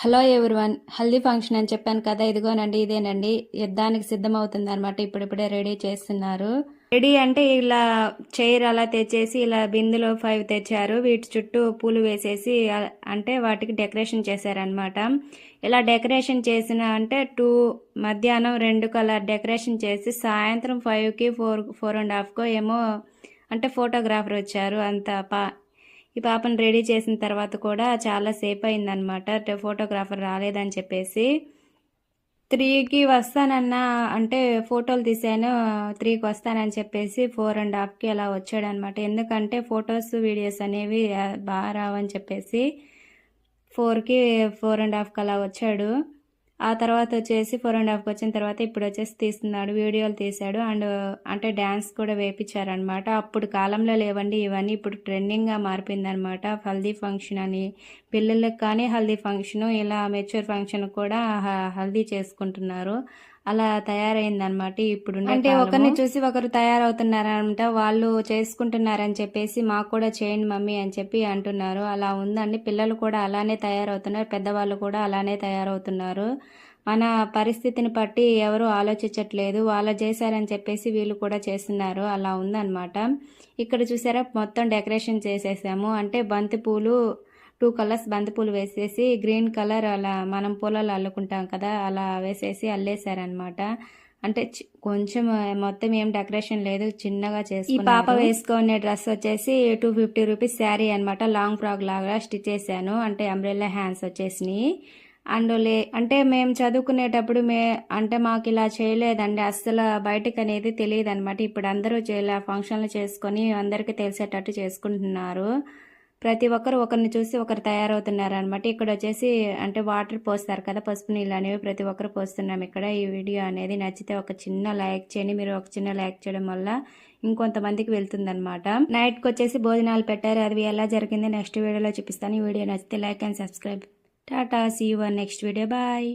Hello everyone, haldi function అని చెప్పాను కదా, ఇదిగోనండి ఇదేనండి. యుద్ధానికి సిద్ధమవుతుంది అనమాట. ఇప్పుడిప్పుడే రెడీ చేస్తున్నారు. రెడీ అంటే ఇలా చైర్ అలా తెచ్చేసి ఇలా బిందులో 5 తెచ్చారు. వీటి చుట్టూ పూలు వేసేసి అంటే వాటికి డెకరేషన్ చేశారనమాట. ఇలా డెకరేషన్ చేసిన అంటే మధ్యాహ్నం 2 కలర్ డెకరేషన్ చేసి సాయంత్రం 5కి 4:30కో ఏమో అంటే ఫోటోగ్రాఫర్ వచ్చారు. ఈ పాపను రెడీ చేసిన తర్వాత కూడా చాలా సేపు అయిందనమాట. ఫోటోగ్రాఫర్ రాలేదని చెప్పేసి 3కి వస్తానన్నా అంటే ఫోటోలు తీసాను, 3కి వస్తానని చెప్పేసి 4:30కి అలా వచ్చాడనమాట. ఎందుకంటే ఫొటోస్ వీడియోస్ అనేవి బాగా రావని చెప్పేసి 4కి 4:30కి అలా వచ్చాడు. ఆ తర్వాత వచ్చేసి 4:30కి వచ్చిన తర్వాత ఇప్పుడు వచ్చేసి తీస్తున్నాడు, వీడియోలు తీశాడు. అండ్ అంటే డ్యాన్స్ కూడా వేయించారనమాట. అప్పుడు కాలంలో లేవండి ఇవన్నీ, ఇప్పుడు ట్రెండింగ్గా మారిపోయిందనమాట. హల్దీ ఫంక్షన్ అని పిల్లలకు కానీ హల్దీ ఫంక్షను, ఇలా మెచ్యూర్ ఫంక్షన్ కూడా హల్దీ చేసుకుంటున్నారు. అలా తయారైందనమాట ఇప్పుడు. అంటే ఒకరిని చూసి ఒకరు తయారవుతున్నారంట, వాళ్ళు చేసుకుంటున్నారని చెప్పేసి మాకు కూడా చేయండి మమ్మీ అని చెప్పి అంటున్నారు. అలా ఉందండి. పిల్లలు కూడా అలానే తయారవుతున్నారు, పెద్దవాళ్ళు కూడా అలానే తయారవుతున్నారు. మన పరిస్థితిని బట్టి ఎవరు ఆలోచించట్లేదు. వాళ్ళు చేశారని చెప్పేసి వీళ్ళు కూడా చేస్తున్నారు. అలా ఉందన్నమాట. ఇక్కడ చూసారా, మొత్తం డెకరేషన్ చేసేసాము. అంటే బంతిపూలు 2 కలర్స్ బంతిపూలు వేసేసి గ్రీన్ కలర్ అలా మనం పూలలో అల్లుకుంటాం కదా, అలా వేసేసి అల్లేసారనమాట. అంటే కొంచెం మొత్తం ఏం డెకరేషన్ లేదు, చిన్నగా చేసి. ఈ పాప వేసుకునే డ్రెస్ వచ్చేసి 250 రూపీస్ శారీ అనమాట. లాంగ్ ఫ్రాక్ లాగా స్టిచ్ చేశాను, అంటే అంబ్రెల్లా హ్యాండ్స్ వచ్చేసినాయి. అంటే మేము చదువుకునేటప్పుడు అంటే మాకు ఇలా చేయలేదండి, అస్సలు బయటకు అనేది తెలియదు అనమాట. ఇప్పుడు అందరూ ఇలా ఫంక్షన్లు చేసుకొని అందరికీ తెలిసేటట్టు చేసుకుంటున్నారు. ప్రతి ఒక్కరు ఒకరిని చూసి ఒకరు తయారవుతున్నారు అనమాట. ఇక్కడ వచ్చేసి అంటే వాటర్ పోస్తారు కదా, పసుపు నీళ్ళు అనేవి ప్రతి ఒక్కరు పోస్తున్నాం ఇక్కడ. ఈ వీడియో అనేది నచ్చితే ఒక చిన్న లైక్ చేయండి. మీరు ఒక చిన్న లైక్ చేయడం వల్ల ఇంకొంతమందికి వెళ్తుందనమాట. నైట్కి వచ్చేసి భోజనాలు పెట్టారు, అది ఎలా జరిగింది నెక్స్ట్ వీడియోలో చూపిస్తాను. ఈ వీడియో నచ్చితే like and subscribe. Tata, see you on next video, bye.